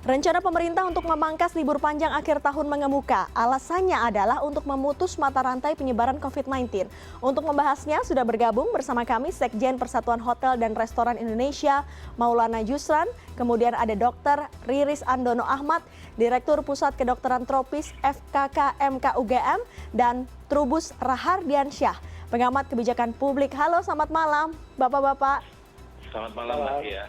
Rencana pemerintah untuk memangkas libur panjang akhir tahun mengemuka. Alasannya adalah untuk memutus mata rantai penyebaran COVID-19. Untuk membahasnya sudah bergabung bersama kami Sekjen Persatuan Hotel dan Restoran Indonesia, Maulana Yusran. Kemudian ada Dr. Riris Andono Ahmad, Direktur Pusat Kedokteran Tropis FKKMK UGM, dan Trubus Rahardiansyah, pengamat kebijakan publik. Halo, selamat malam Bapak-Bapak. Selamat malam Mbak Tia.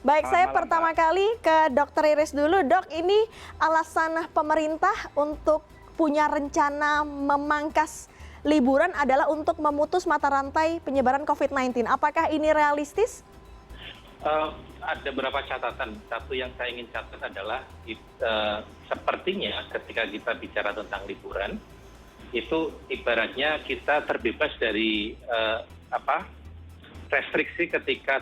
Baik, saya pertama kali ke Dr. Iris dulu. Dok, ini alasan pemerintah untuk punya rencana memangkas liburan adalah untuk memutus mata rantai penyebaran COVID-19. Apakah ini realistis? Ada beberapa catatan. Satu yang saya ingin catat adalah sepertinya ketika kita bicara tentang liburan, itu ibaratnya kita terbebas dari restriksi ketika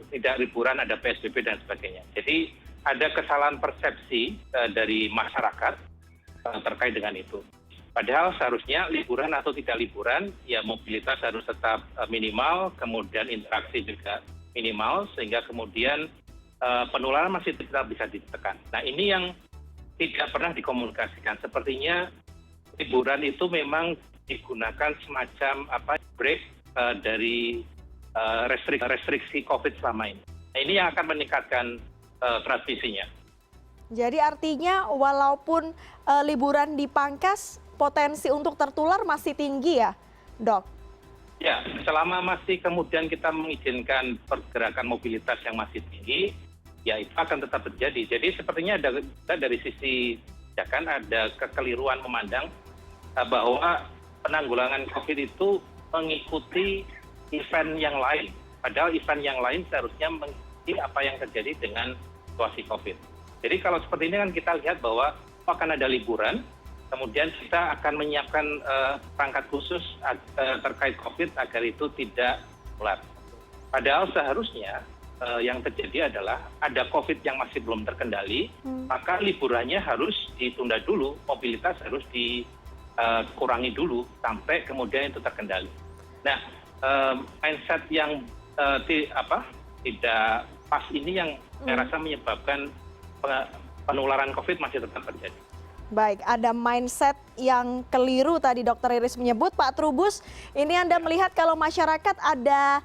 tidak liburan, ada PSBB dan sebagainya. Jadi ada kesalahan persepsi dari masyarakat terkait dengan itu. Padahal seharusnya liburan atau tidak liburan, ya mobilitas harus tetap minimal, kemudian interaksi juga minimal, sehingga kemudian penularan masih tetap bisa ditekan. Nah, ini yang tidak pernah dikomunikasikan. Sepertinya liburan itu memang digunakan semacam break dari restriksi COVID selama ini. Nah, ini yang akan meningkatkan transmisinya. Jadi artinya walaupun liburan dipangkas, potensi untuk tertular masih tinggi ya, Dok? Ya, selama masih kemudian kita mengizinkan pergerakan mobilitas yang masih tinggi, ya itu akan tetap terjadi. Jadi sepertinya dari sisi kebijakan ada kekeliruan memandang bahwa penanggulangan COVID itu mengikuti event yang lain. Padahal event yang lain seharusnya mengikuti apa yang terjadi dengan situasi COVID. Jadi kalau seperti ini kan kita lihat bahwa akan ada liburan, kemudian kita akan menyiapkan perangkat khusus terkait COVID agar itu tidak menular. Padahal seharusnya yang terjadi adalah ada COVID yang masih belum terkendali, maka liburannya harus ditunda dulu, mobilitas harus dikurangi dulu sampai kemudian itu terkendali. Nah, mindset yang tidak pas ini yang saya rasa menyebabkan penularan COVID masih tetap terjadi. Baik, ada mindset yang keliru tadi Dr. Iris menyebut. Pak Trubus, ini Anda melihat kalau masyarakat ada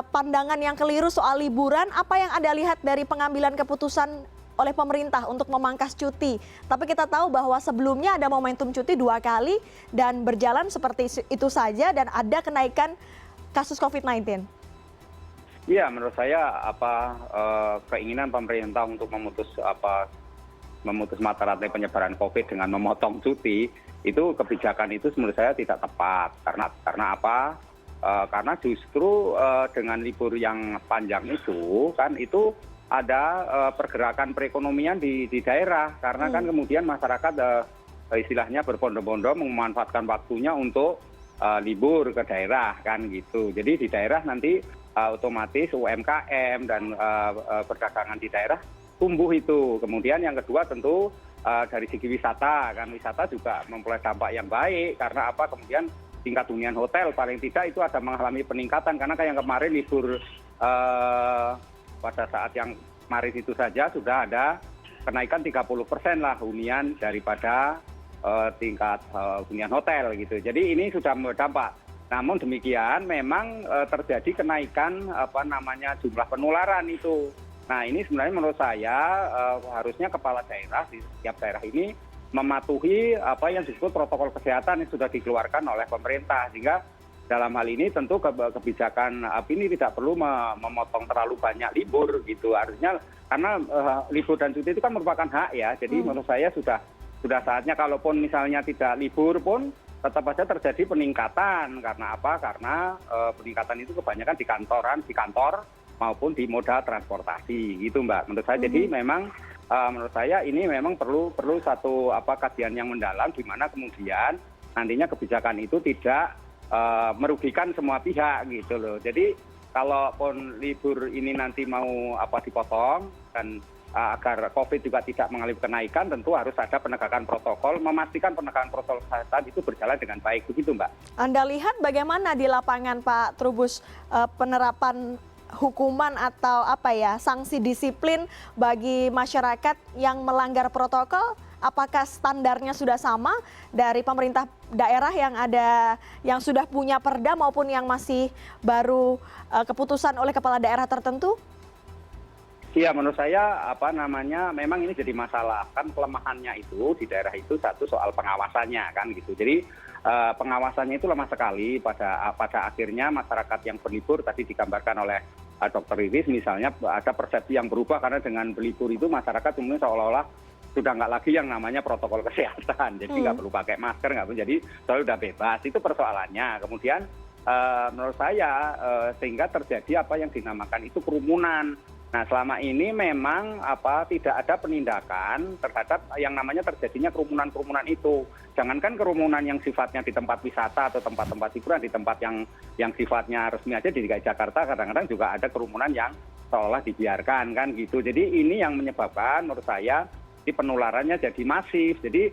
pandangan yang keliru soal liburan, apa yang Anda lihat dari pengambilan keputusan oleh pemerintah untuk memangkas cuti? Tapi kita tahu bahwa sebelumnya ada momentum cuti 2 kali dan berjalan seperti itu saja dan ada kenaikan kasus COVID-19. Iya, menurut saya keinginan pemerintah untuk memutus mata rantai penyebaran COVID dengan memotong cuti, itu kebijakan itu menurut saya tidak tepat. Karena apa? Karena justru dengan libur yang panjang itu kan itu ada pergerakan perekonomian di daerah. Karena kan kemudian masyarakat istilahnya berbondong-bondong memanfaatkan waktunya untuk libur ke daerah kan gitu. Jadi di daerah nanti otomatis UMKM dan perdagangan di daerah tumbuh itu. Kemudian yang kedua tentu dari segi wisata, kan wisata juga memperoleh dampak yang baik karena apa? Kemudian tingkat hunian hotel paling tidak itu ada mengalami peningkatan karena kayak yang kemarin libur pada saat yang kemarin itu saja sudah ada kenaikan 30% lah hunian daripada tingkat hunian hotel gitu. Jadi ini sudah berdampak. Namun demikian memang terjadi kenaikan jumlah penularan itu. Nah, ini sebenarnya menurut saya harusnya kepala daerah di setiap daerah ini mematuhi apa yang disebut protokol kesehatan yang sudah dikeluarkan oleh pemerintah. Sehingga dalam hal ini tentu kebijakan ini tidak perlu memotong terlalu banyak libur gitu. Harusnya karena libur dan cuti itu kan merupakan hak ya. Jadi menurut saya sudah saatnya kalaupun misalnya tidak libur pun tetap saja terjadi peningkatan. Karena apa? Karena peningkatan itu kebanyakan di kantor maupun di moda transportasi gitu Mbak. Menurut saya jadi memang menurut saya ini memang perlu satu kajian yang mendalam di mana kemudian nantinya kebijakan itu tidak merugikan semua pihak gitu loh. Jadi kalaupun libur ini nanti mau dipotong dan agar COVID juga tidak mengalami kenaikan, tentu harus ada penegakan protokol, memastikan penegakan protokol kesehatan itu berjalan dengan baik, begitu Mbak. Anda lihat bagaimana di lapangan Pak Trubus penerapan hukuman atau sanksi disiplin bagi masyarakat yang melanggar protokol? Apakah standarnya sudah sama dari pemerintah daerah yang sudah punya perda maupun yang masih baru keputusan oleh kepala daerah tertentu? Iya, menurut saya memang ini jadi masalah. Kan kelemahannya itu di daerah itu satu soal pengawasannya kan gitu. Jadi pengawasannya itu lemah sekali pada akhirnya masyarakat yang berlibur tadi digambarkan oleh Dr. Riris misalnya ada persepsi yang berubah karena dengan berlibur itu masyarakat kemudian seolah-olah sudah nggak lagi yang namanya protokol kesehatan. Jadi nggak perlu pakai masker, nggak perlu. Jadi soalnya udah bebas. Itu persoalannya. Kemudian menurut saya sehingga terjadi apa yang dinamakan itu kerumunan. Nah selama ini memang tidak ada penindakan terhadap yang namanya terjadinya kerumunan-kerumunan itu. Jangankan kerumunan yang sifatnya di tempat wisata atau tempat-tempat hiburan, di tempat yang sifatnya resmi aja di DKI Jakarta kadang-kadang juga ada kerumunan yang seolah dibiarkan kan gitu. Jadi ini yang menyebabkan menurut saya penularannya jadi masif. Jadi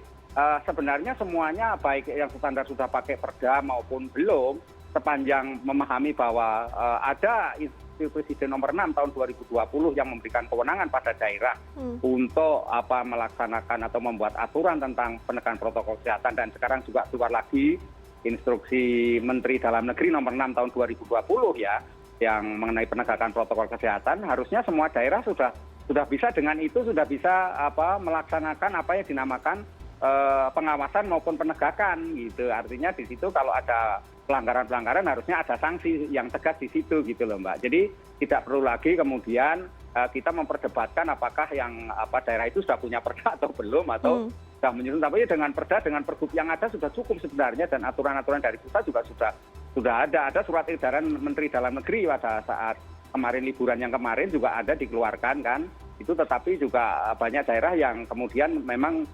sebenarnya semuanya baik yang standar sudah pakai perda maupun belum, sepanjang memahami bahwa ada Instruksi Presiden nomor 6 tahun 2020 yang memberikan kewenangan pada daerah untuk melaksanakan atau membuat aturan tentang penegakan protokol kesehatan, dan sekarang juga keluar lagi Instruksi Menteri Dalam Negeri nomor 6 tahun 2020 ya yang mengenai penegakan protokol kesehatan. Harusnya semua daerah sudah bisa dengan itu sudah bisa melaksanakan apa yang dinamakan pengawasan maupun penegakan gitu. Artinya di situ kalau ada pelanggaran-pelanggaran harusnya ada sanksi yang tegas di situ gitu loh Mbak. Jadi tidak perlu lagi kemudian kita memperdebatkan apakah yang daerah itu sudah punya perda atau belum atau sudah menyusun. Tapi dengan perda, dengan pergub yang ada sudah cukup sebenarnya, dan aturan-aturan dari pusat juga sudah ada. Ada surat edaran Menteri Dalam Negeri pada saat kemarin liburan yang kemarin juga ada dikeluarkan kan itu, tetapi juga banyak daerah yang kemudian memang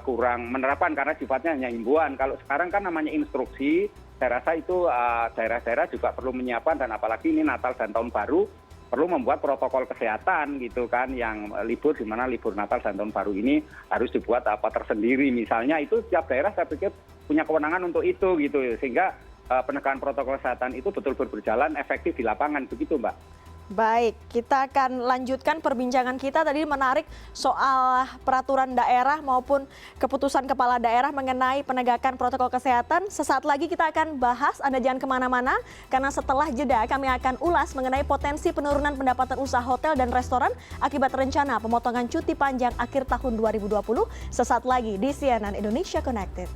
kurang menerapkan karena sifatnya hanya himbauan. Kalau sekarang kan namanya instruksi, saya rasa itu daerah-daerah juga perlu menyiapkan, dan apalagi ini Natal dan Tahun Baru perlu membuat protokol kesehatan gitu kan, yang libur di mana libur Natal dan Tahun Baru ini harus dibuat tersendiri misalnya. Itu setiap daerah saya pikir punya kewenangan untuk itu gitu, sehingga penegakan protokol kesehatan itu betul-betul berjalan efektif di lapangan begitu Mbak. Baik, kita akan lanjutkan perbincangan kita. Tadi menarik soal peraturan daerah maupun keputusan kepala daerah mengenai penegakan protokol kesehatan. Sesaat lagi kita akan bahas, Anda jangan kemana-mana, karena setelah jeda kami akan ulas mengenai potensi penurunan pendapatan usaha hotel dan restoran akibat rencana pemotongan cuti panjang akhir tahun 2020. Sesaat lagi di CNN Indonesia Connected.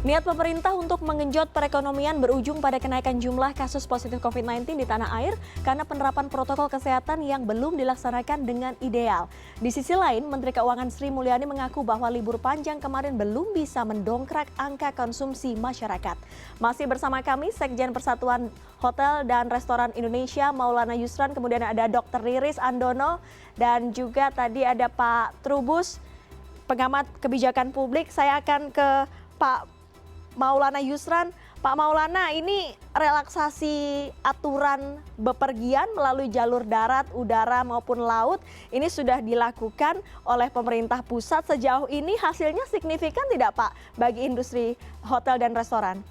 Niat pemerintah untuk mengenjot perekonomian berujung pada kenaikan jumlah kasus positif COVID-19 di tanah air karena penerapan protokol kesehatan yang belum dilaksanakan dengan ideal. Di sisi lain, Menteri Keuangan Sri Mulyani mengaku bahwa libur panjang kemarin belum bisa mendongkrak angka konsumsi masyarakat. Masih bersama kami, Sekjen Persatuan Hotel dan Restoran Indonesia, Maulana Yusran, kemudian ada Dr. Riris Andono, dan juga tadi ada Pak Trubus, pengamat kebijakan publik. Saya akan ke Pak Maulana Yusran. Pak Maulana, ini relaksasi aturan bepergian melalui jalur darat, udara maupun laut ini sudah dilakukan oleh pemerintah pusat. Sejauh ini hasilnya signifikan tidak Pak bagi industri hotel dan restoran?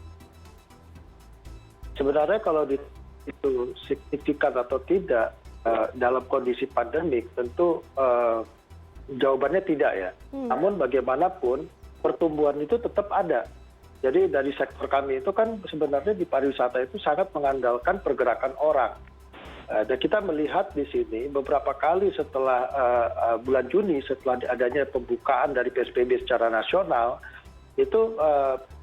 Sebenarnya kalau itu signifikan atau tidak dalam kondisi pandemik, tentu jawabannya tidak ya. Namun bagaimanapun pertumbuhan itu tetap ada. Jadi dari sektor kami itu kan sebenarnya di pariwisata itu sangat mengandalkan pergerakan orang. Dan kita melihat di sini beberapa kali setelah bulan Juni, setelah adanya pembukaan dari PSBB secara nasional, itu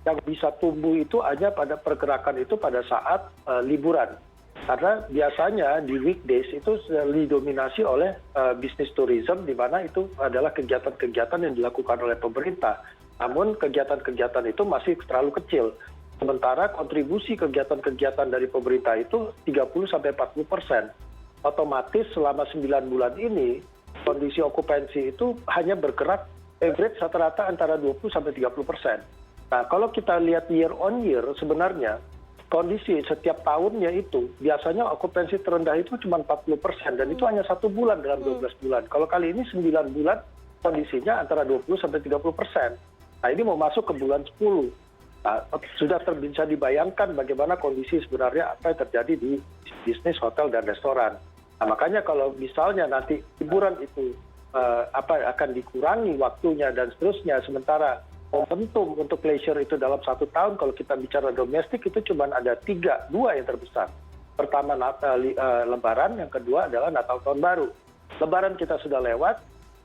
yang bisa tumbuh itu hanya pada pergerakan itu pada saat liburan. Karena biasanya di weekdays itu didominasi oleh bisnis tourism, di mana itu adalah kegiatan-kegiatan yang dilakukan oleh pemerintah. Namun kegiatan-kegiatan itu masih terlalu kecil. Sementara kontribusi kegiatan-kegiatan dari pemerintah itu 30-40%. Otomatis selama 9 bulan ini, kondisi okupansi itu hanya bergerak average rata-rata antara 20-30%. Nah, kalau kita lihat year on year, sebenarnya kondisi setiap tahunnya itu biasanya okupansi terendah itu cuma 40%, dan itu hanya 1 bulan dalam 12 bulan. Kalau kali ini 9 bulan kondisinya antara 20-30%. Nah, ini mau masuk ke bulan 10. Sudah bisa dibayangkan bagaimana kondisi sebenarnya apa yang terjadi di bisnis hotel dan restoran. Nah, makanya kalau misalnya nanti liburan itu akan dikurangi waktunya dan seterusnya, sementara momentum untuk leisure itu dalam 1 tahun, kalau kita bicara domestik itu cuma ada 2 yang terbesar. Pertama Lebaran, yang kedua adalah Natal Tahun Baru. Lebaran kita sudah lewat,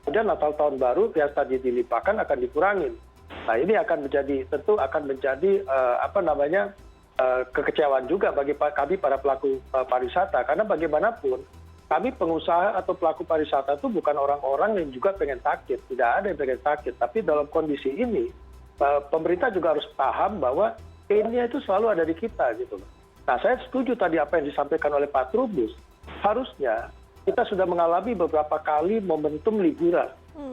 kemudian Natal Tahun Baru yang tadi dilimpahkan akan dikurangin. Nah, ini tentu akan menjadi kekecewaan juga bagi kami para pelaku pariwisata, karena bagaimanapun kami pengusaha atau pelaku pariwisata itu bukan orang-orang yang juga pengen sakit, tidak ada yang pengen sakit, tapi dalam kondisi ini pemerintah juga harus paham bahwa pain-nya itu selalu ada di kita gitu. Nah, saya setuju tadi apa yang disampaikan oleh Pak Trubus. Harusnya kita sudah mengalami beberapa kali momentum liburan,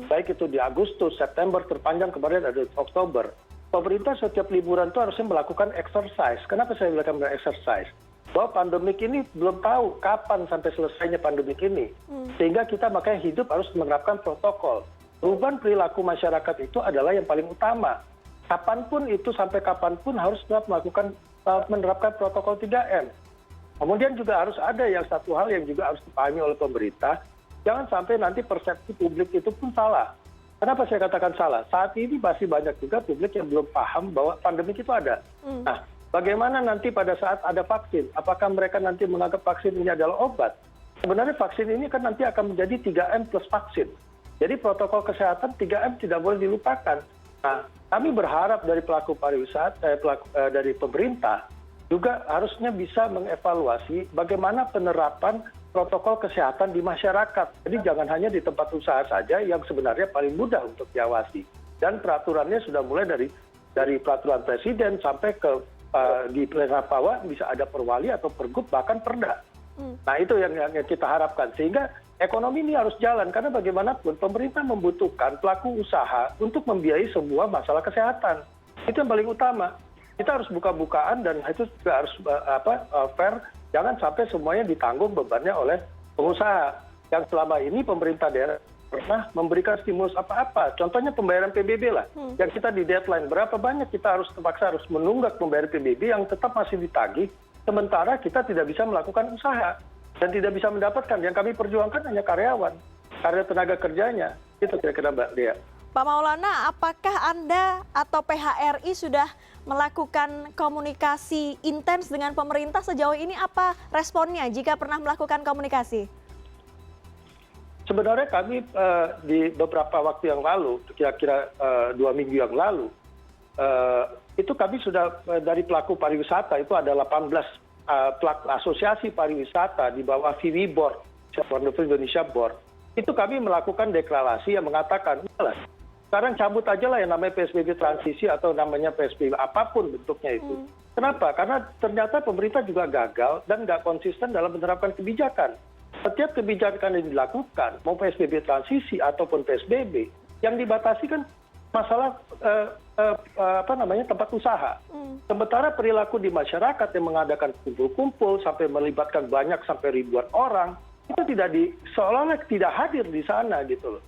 baik itu di Agustus, September, terpanjang kemarin ada Oktober. Pemerintah setiap liburan itu harusnya melakukan exercise. Kenapa saya bilang exercise? Bahwa pandemik ini belum tahu kapan sampai selesainya pandemik ini. Sehingga kita makanya hidup harus menerapkan protokol. Perubahan perilaku masyarakat itu adalah yang paling utama. Kapanpun itu, sampai kapanpun harus tetap menerapkan protokol 3M. Kemudian juga harus ada satu hal yang juga harus dipahami oleh pemerintah, jangan sampai nanti persepsi publik itu pun salah. Kenapa saya katakan salah? Saat ini masih banyak juga publik yang belum paham bahwa pandemik itu ada. Nah, bagaimana nanti pada saat ada vaksin? Apakah mereka nanti menganggap vaksin ini adalah obat? Sebenarnya vaksin ini kan nanti akan menjadi 3M plus vaksin. Jadi protokol kesehatan 3M tidak boleh dilupakan. Nah, kami berharap dari pelaku pariwisata, dari pemerintah, juga harusnya bisa mengevaluasi bagaimana penerapan protokol kesehatan di masyarakat. Jadi jangan hanya di tempat usaha saja yang sebenarnya paling mudah untuk diawasi. Dan peraturannya sudah mulai dari peraturan presiden sampai ke di level bawah bisa ada perwali atau pergub bahkan perda. Nah, itu yang kita harapkan, sehingga ekonomi ini harus jalan, karena bagaimanapun pemerintah membutuhkan pelaku usaha untuk membiayai semua masalah kesehatan. Itu yang paling utama. Kita harus buka-bukaan dan itu juga harus fair, jangan sampai semuanya ditanggung bebannya oleh pengusaha. Yang selama ini pemerintah daerah pernah memberikan stimulus apa-apa, contohnya pembayaran PBB lah, yang kita di deadline, berapa banyak kita terpaksa harus menunggak pembayaran PBB yang tetap masih ditagih, sementara kita tidak bisa melakukan usaha dan tidak bisa mendapatkan. Yang kami perjuangkan hanya karyawan, karya tenaga kerjanya. Itu kira-kira Mbak Dea. Pak Maulana, apakah Anda atau PHRI sudah melakukan komunikasi intens dengan pemerintah sejauh ini? Apa responnya jika pernah melakukan komunikasi? Sebenarnya kami di beberapa waktu yang lalu, kira-kira 2 minggu yang lalu, itu kami sudah dari pelaku pariwisata, itu ada 18 asosiasi pariwisata di bawah VW Board, Wonderful Indonesia Board. Itu kami melakukan deklarasi yang mengatakan, sekarang cabut aja lah yang namanya PSBB transisi atau namanya PSBB apapun bentuknya itu. Kenapa? Karena ternyata pemerintah juga gagal dan nggak konsisten dalam menerapkan kebijakan. Setiap kebijakan yang dilakukan, mau PSBB transisi ataupun PSBB, yang dibatasi kan masalah tempat usaha. Sementara perilaku di masyarakat yang mengadakan kumpul-kumpul sampai melibatkan banyak sampai ribuan orang, itu seolah-olah tidak hadir di sana gitu loh.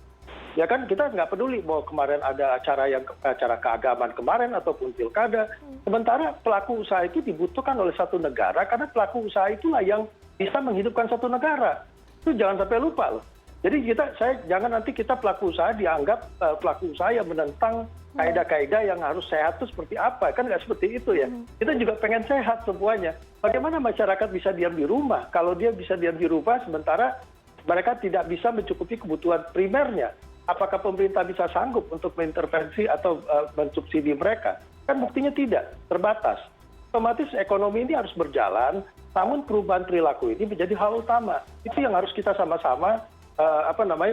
Ya kan, kita nggak peduli bahwa kemarin ada acara keagamaan kemarin ataupun pilkada. Sementara pelaku usaha itu dibutuhkan oleh satu negara, karena pelaku usaha itulah yang bisa menghidupkan satu negara. Itu jangan sampai lupa loh. Jadi jangan nanti kita pelaku usaha dianggap pelaku usaha yang menentang kaidah-kaidah yang harus sehat itu seperti apa. Kan nggak seperti itu ya. Kita juga pengen sehat semuanya. Bagaimana masyarakat bisa diam di rumah? Kalau dia bisa diam di rumah sementara mereka tidak bisa mencukupi kebutuhan primernya. Apakah pemerintah bisa sanggup untuk mengintervensi atau mensubsidi mereka? Kan buktinya tidak, terbatas. Otomatis ekonomi ini harus berjalan, namun perubahan perilaku ini menjadi hal utama. Itu yang harus kita sama-sama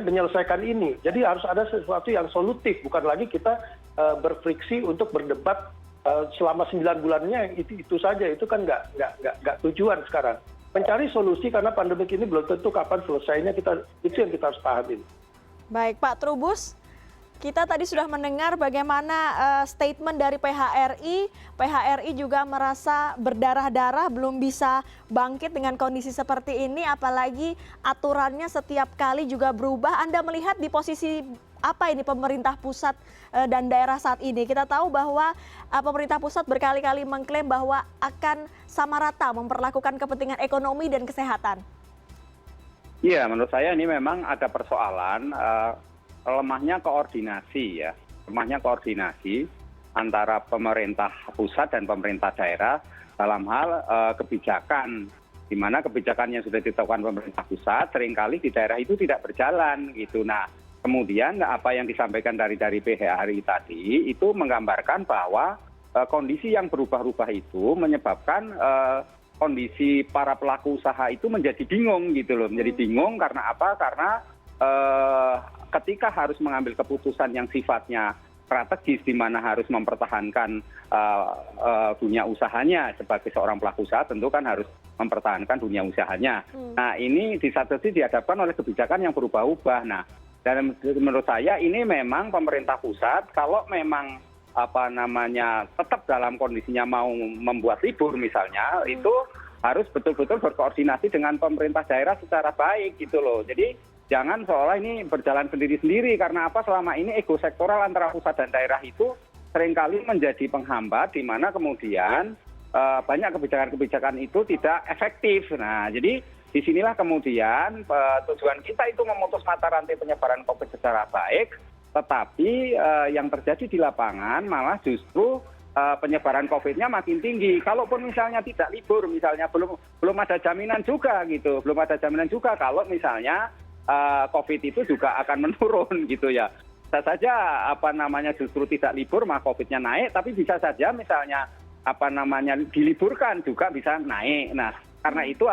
menyelesaikan ini. Jadi harus ada sesuatu yang solutif, bukan lagi kita berfriksi untuk berdebat selama 9 bulannya itu saja. Itu kan nggak tujuan sekarang. Mencari solusi, karena pandemik ini belum tentu kapan selesainya, itu yang kita harus pahami. Baik, Pak Trubus, Kita tadi sudah mendengar bagaimana statement dari PHRI. PHRI juga merasa berdarah-darah belum bisa bangkit dengan kondisi seperti ini, apalagi aturannya setiap kali juga berubah. Anda melihat di posisi apa ini pemerintah pusat dan daerah saat ini? Kita tahu bahwa pemerintah pusat berkali-kali mengklaim bahwa akan sama rata memperlakukan kepentingan ekonomi dan kesehatan. Iya, menurut saya ini memang ada persoalan lemahnya koordinasi ya, lemahnya koordinasi antara pemerintah pusat dan pemerintah daerah dalam hal kebijakan, di mana kebijakan yang sudah ditetapkan pemerintah pusat seringkali di daerah itu tidak berjalan gitu. Nah, kemudian apa yang disampaikan dari PHRI tadi itu menggambarkan bahwa kondisi yang berubah-ubah itu menyebabkan kondisi para pelaku usaha itu menjadi bingung gitu loh, menjadi bingung karena apa? Karena ketika harus mengambil keputusan yang sifatnya strategis di mana harus mempertahankan dunia usahanya sebagai seorang pelaku usaha, tentu kan harus mempertahankan dunia usahanya. Nah, ini di satu sisi dihadapkan oleh kebijakan yang berubah-ubah. Nah, dan menurut saya ini memang pemerintah pusat kalau memang tetap dalam kondisinya mau membuat libur misalnya, itu harus betul-betul berkoordinasi dengan pemerintah daerah secara baik gitu loh. Jadi jangan seolah ini berjalan sendiri-sendiri, karena apa, selama ini ego sektoral antara pusat dan daerah itu seringkali menjadi penghambat di mana kemudian banyak kebijakan-kebijakan itu tidak efektif. Nah, jadi disinilah kemudian tujuan kita itu memutus mata rantai penyebaran COVID secara baik, tetapi yang terjadi di lapangan malah justru penyebaran COVID-nya makin tinggi. Kalaupun misalnya tidak libur, misalnya belum ada jaminan juga gitu, belum ada jaminan juga kalau misalnya COVID itu juga akan menurun gitu ya. Bisa saja justru tidak libur maka COVID-nya naik, tapi bisa saja misalnya diliburkan juga bisa naik. Nah, karena itu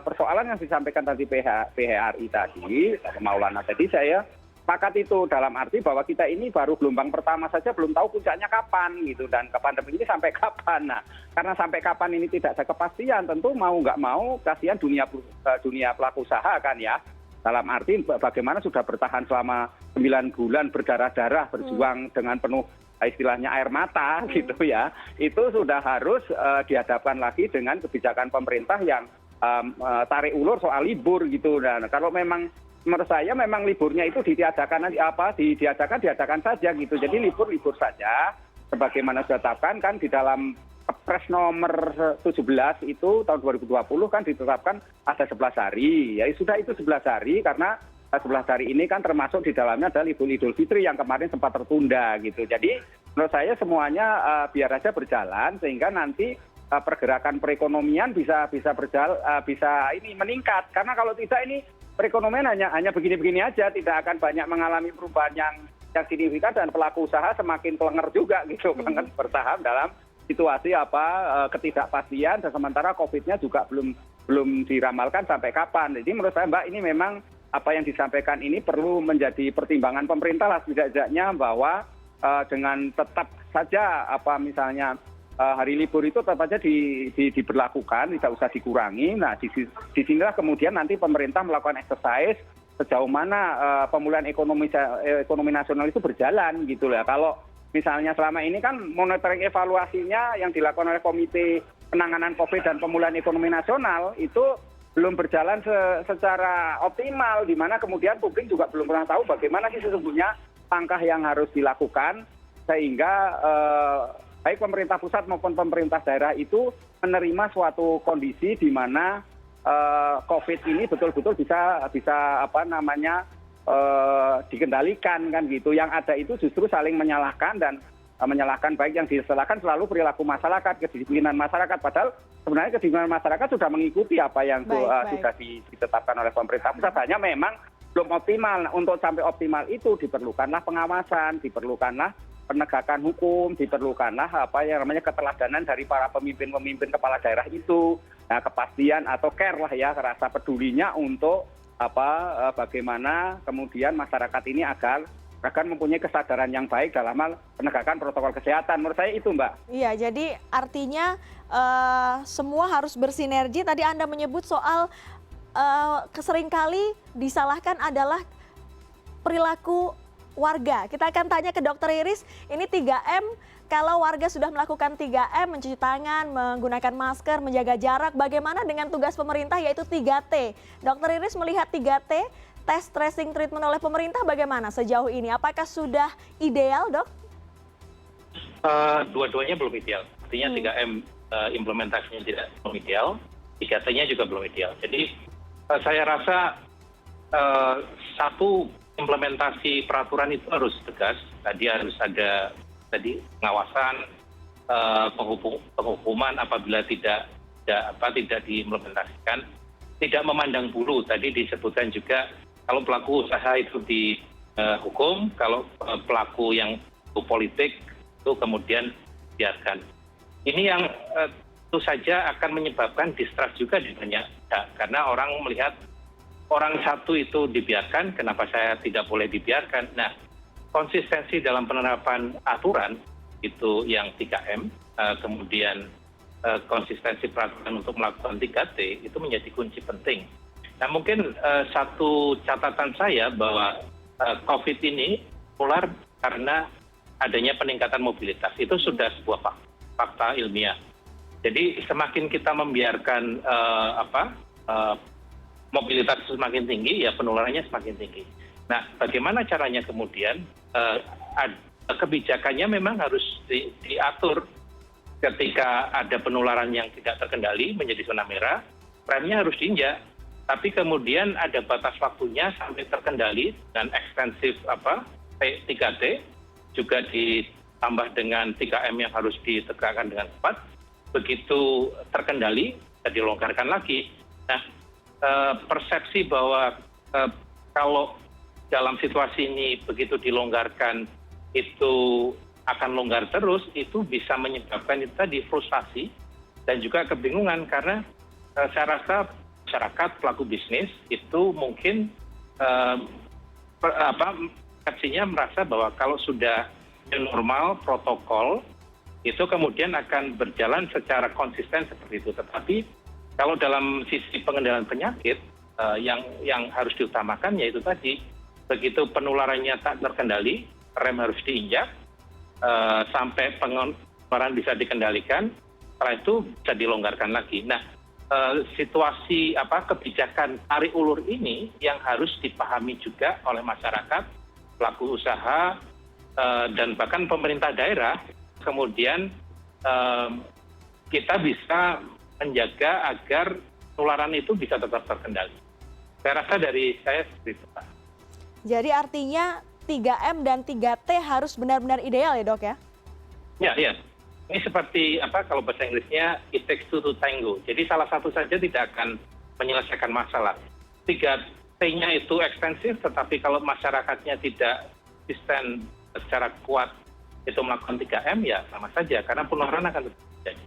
persoalan yang disampaikan tadi PHRI tadi, Maulana tadi, saya sepakat itu dalam arti bahwa kita ini baru gelombang pertama saja belum tahu puncaknya kapan gitu, dan pandemi ini sampai kapan. Nah, karena sampai kapan ini tidak ada kepastian, tentu mau nggak mau kasihan dunia pelaku usaha kan ya. Dalam arti bagaimana sudah bertahan selama 9 bulan berdarah-darah berjuang dengan penuh istilahnya air mata gitu ya, itu sudah harus dihadapkan lagi dengan kebijakan pemerintah yang tarik ulur soal libur gitu. Dan kalau memang menurut saya memang liburnya itu diadakan saja gitu. Jadi libur saja sebagaimana sudah ditetapkan kan di dalam Kepres nomor 17 itu tahun 2020 kan ditetapkan ada 11 hari. Ya sudah itu 11 hari, karena 11 hari ini kan termasuk di dalamnya adalah Idul Fitri yang kemarin sempat tertunda gitu. Jadi menurut saya semuanya biar aja berjalan sehingga nanti pergerakan perekonomian bisa meningkat. Karena kalau tidak ini perekonomian hanya begini-begini aja, tidak akan banyak mengalami perubahan yang signifikan, dan pelaku usaha semakin kelenger juga gitu, bertahap dalam situasi ketidakpastian, dan sementara COVID-nya juga belum diramalkan sampai kapan. Jadi menurut saya Mbak, ini memang apa yang disampaikan ini perlu menjadi pertimbangan pemerintah lah setidaknya, bahwa dengan tetap saja misalnya hari libur itu tetap saja diberlakukan, tidak usah dikurangi. Nah, disinilah kemudian nanti pemerintah melakukan exercise sejauh mana pemulihan ekonomi nasional itu berjalan gitu lah. Kalau misalnya selama ini kan monitoring evaluasinya yang dilakukan oleh Komite Penanganan COVID dan Pemulihan Ekonomi Nasional itu belum berjalan secara optimal, di mana kemudian publik juga belum pernah tahu bagaimana sih sesungguhnya langkah yang harus dilakukan, sehingga baik pemerintah pusat maupun pemerintah daerah itu menerima suatu kondisi di mana COVID ini betul-betul bisa dikendalikan kan gitu. Yang ada itu justru saling menyalahkan, dan menyalahkan baik yang disalahkan selalu perilaku masyarakat, kedisiplinan masyarakat, padahal sebenarnya kedisiplinan masyarakat sudah mengikuti apa yang sudah ditetapkan oleh pemerintah pusat, hanya memang belum optimal. Nah, untuk sampai optimal itu diperlukanlah pengawasan, diperlukanlah penegakan hukum, diperlukanlah keteladanan dari para pemimpin kepala daerah itu. Nah, kepastian atau care lah ya, rasa pedulinya untuk bagaimana kemudian masyarakat ini agar mempunyai kesadaran yang baik dalam hal penegakan protokol kesehatan. Menurut saya itu, Mbak. Iya, jadi artinya semua harus bersinergi. Tadi Anda menyebut soal seringkali disalahkan adalah perilaku warga. Kita akan tanya ke Dokter Iris, ini 3M, kalau warga sudah melakukan 3M, mencuci tangan, menggunakan masker, menjaga jarak, bagaimana dengan tugas pemerintah yaitu 3T? Dokter Iris melihat 3T, tes, tracing, treatment oleh pemerintah bagaimana sejauh ini? Apakah sudah ideal, Dok? Dua-duanya belum ideal. Artinya 3M implementasinya belum ideal, 3T-nya juga belum ideal. Jadi saya rasa satu, implementasi peraturan itu harus tegas. Tadi harus ada pengawasan, penghukuman apabila tidak diimplementasikan, tidak memandang bulu. Tadi disebutkan juga kalau pelaku usaha itu dihukum, kalau pelaku yang politik itu kemudian biarkan. Ini yang tentu saja akan menyebabkan distrust juga di banyak pihak, karena orang melihat orang satu itu dibiarkan, kenapa saya tidak boleh dibiarkan? Nah, konsistensi dalam penerapan aturan itu yang 3M, kemudian konsistensi peraturan untuk melakukan 3T itu menjadi kunci penting. Nah, mungkin satu catatan saya bahwa COVID ini menular karena adanya peningkatan mobilitas. Itu sudah sebuah fakta ilmiah. Jadi semakin kita membiarkan mobilitas semakin tinggi, ya penularannya semakin tinggi. Nah, bagaimana caranya kemudian kebijakannya memang harus diatur ketika ada penularan yang tidak terkendali menjadi zona merah, remnya harus diinjak. Tapi kemudian ada batas waktunya sampai terkendali dan ekstensif 3T, juga ditambah dengan 3M yang harus ditegakkan dengan cepat. Begitu terkendali, bisa dilonggarkan lagi. Nah, persepsi bahwa kalau dalam situasi ini begitu dilonggarkan itu akan longgar terus, itu bisa menyebabkan itu tadi frustasi dan juga kebingungan, karena saya rasa masyarakat pelaku bisnis itu mungkin persepsinya merasa bahwa kalau sudah normal protokol itu kemudian akan berjalan secara konsisten seperti itu. Tetapi kalau dalam sisi pengendalian penyakit yang harus diutamakan yaitu tadi, begitu penularannya tak terkendali, rem harus diinjak sampai penularan bisa dikendalikan, setelah itu bisa dilonggarkan lagi. Nah, situasi kebijakan tarik ulur ini yang harus dipahami juga oleh masyarakat, pelaku usaha, dan bahkan pemerintah daerah, kemudian kita bisa menjaga agar penularan itu bisa tetap terkendali. Saya rasa dari saya seperti itu, Pak. Jadi artinya 3M dan 3T harus benar-benar ideal ya, Dok ya? Ya. Ini seperti kalau bahasa Inggrisnya it takes two to tango. Jadi salah satu saja tidak akan menyelesaikan masalah. 3T-nya itu ekstensif, tetapi kalau masyarakatnya tidak konsisten secara kuat itu melakukan 3M, ya sama saja karena penularan akan terjadi.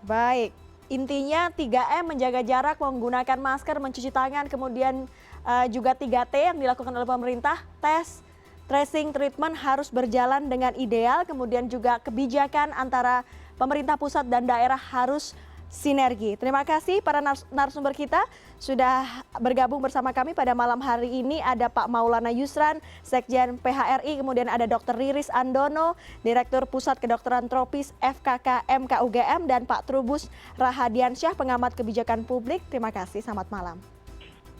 Baik, intinya 3M menjaga jarak, menggunakan masker, mencuci tangan, kemudian juga 3T yang dilakukan oleh pemerintah, tes, tracing, treatment harus berjalan dengan ideal, kemudian juga kebijakan antara pemerintah pusat dan daerah harus sinergi. Terima kasih para narasumber kita sudah bergabung bersama kami pada malam hari ini. Ada Pak Maulana Yusran, Sekjen PHRI, kemudian ada Dr. Riris Andono, Direktur Pusat Kedokteran Tropis FKK MKUGM, dan Pak Trubus Rahadiansyah, pengamat kebijakan publik. Terima kasih, selamat malam.